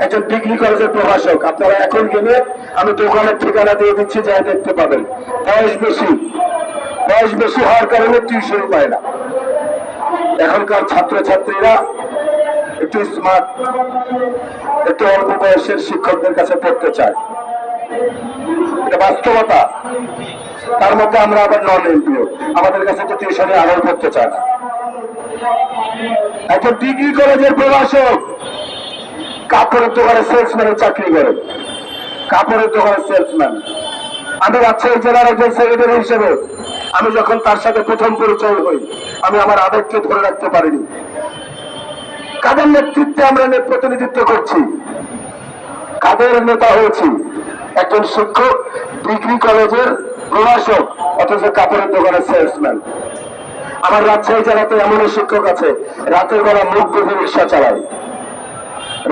একজন ডিগ্রি কলেজের প্রভাষক। আপনারা এখন গেলে আমি দোকানের ঠিকানা দিয়ে দিচ্ছি, যাই দেখতে পাবেন। বয়স বেশি হওয়ার কারণে টিউশন পায় না। এখনকার ছাত্রছাত্রীরা একটু স্মার্ট, একটু অল্প বয়সের শিক্ষকদের কাছে পড়তে চায়, এটা বাস্তবতা। তার মধ্যে আমরা আবার নন এমপিও, আমাদের কাছে তো টিউশনে আরো পড়তে চায় না। একটা ডিগ্রি কলেজের প্রভাষক কাপড়ের দোকানে সেলসম্যানের চাকরি করে, কাপড়ের দোকানের সেলসম্যান। আমি রাজশাহী জেলার একজন সেক্রেটারি হিসেবে আমি যখন তার সাথে প্রথম পরিচয় হই, আমি আমার আবেগকে ধরে রাখতে পারিনি। কাদের নেতৃত্বে আমরা প্রতিনিধিত্ব করছি, কাদের নেতা হয়েছি? একজন শিক্ষক, ডিগ্রি কলেজের প্রভাষক, অথচ কাপড়ের দোকানের সেলসম্যান। আমার রাজশাহী জেলাতে এমন শিক্ষক আছে রাতের বেলা মুখ বেঁধে রিক্সা চালায়,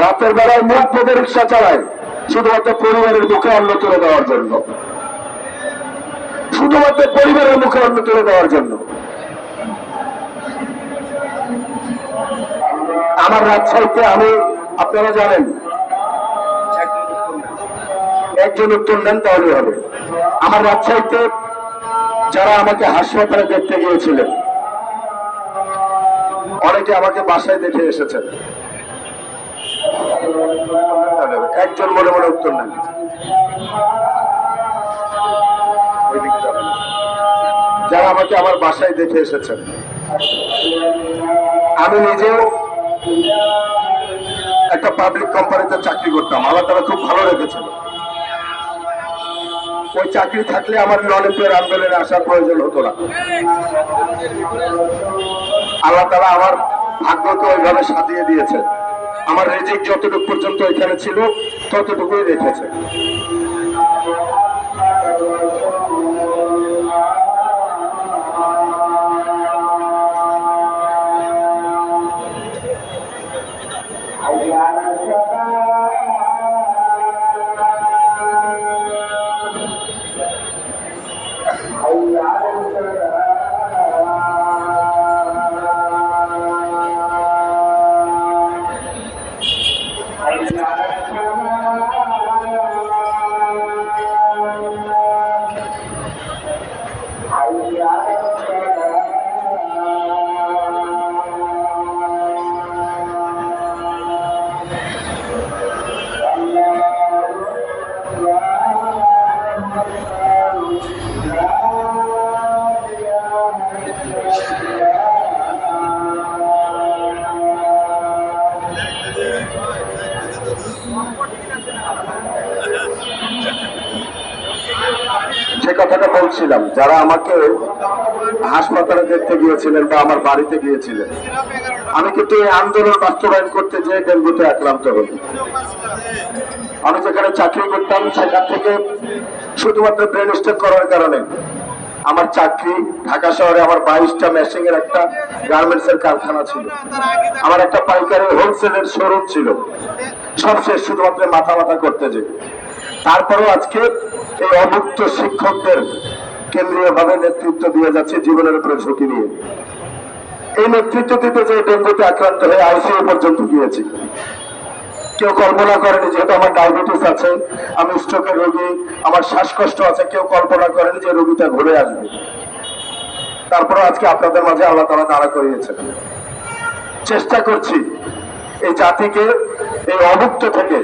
রাতের বেলায় মুখ বেঁধে রিক্সা চালায় শুধুমাত্র পরিবারের মুখে অন্ন তুলে দেওয়ার জন্য, শুধুমাত্র পরিবারের মুখে অন্ন তুলে দেওয়ার জন্য। আমার রাজশাহীতে আমি, আপনারা জানেন, একজন উত্তর নেন তাহলে হবে। আমার রাজশাহীতে যারা আমাকে হাসপাতালে দেখতে গিয়েছিলেন, অনেকে আমাকে বাসায় দেখে এসেছেন। একজন মনে মনে উত্তর নেন। যারা আমাকে আমার বাসায় দেখে এসেছেন, আমি নিজেও একটা পাবলিক কোম্পানিতে চাকরি করতাম, আল্লাহ তারা খুব ভালো রেখেছিল। ওই চাকরি থাকলে আমার নন এমপির আন্দোলনে আসার প্রয়োজন হতো না। আল্লাহ তারা আমার ভাগ্যকে ওইভাবে সাজিয়ে দিয়েছে। আমার রিজিক যতটুকু পর্যন্ত এখানে ছিল ততটুকুই রেখেছে। যে কথাটা বলছিলাম, যারা আমাকে হাসপাতালে দেখতে গিয়েছিলেন বা আমার বাড়িতে গিয়েছিলেন, আমি কিন্তু এই আন্দোলন বাস্তবায়ন করতে যেয়ে ডেঙ্গুতে আক্রান্ত হই। আমি যেখানে চাকরি করতাম সেখান থেকে শুধুমাত্র ব্রেন স্ট্রোক করার কারণে আমার চাকরি, ঢাকা শহরে আমার 22টা মেশিং এর একটা গার্মেন্টস এর কারখানা ছিল, আমার একটা পাইকারি হোলসেলের শোরুম ছিল, সব শেষ শুধুমাত্র মাথা করতে যে। তারপরেও আজকে এই অভুক্ত শিক্ষকদের কেন্দ্রীয় ভাবে নেতৃত্ব দিয়ে যাচ্ছে জীবনের উপরে ঝুঁকি নিয়ে। এই নেতৃত্ব দিতে যে ডেঙ্গুতে আক্রান্ত হয়ে আইসিইউ পর্যন্ত গিয়েছি। কেউ কল্পনা করেনি, যেহেতু আমার ডায়াবেটিস আছে, আমি স্ট্রোকের রোগী, আমার শ্বাসকষ্ট আছে, কেউ কল্পনা করেনি যে রোগীটা ঘুরে আসবে। তারপরে আজকে আপনাদের মাঝে আল্লাহ তাআলা দাঁড়া করিয়েছেন। চেষ্টা করছি এই জাতিকে এই অভুক্ত থেকে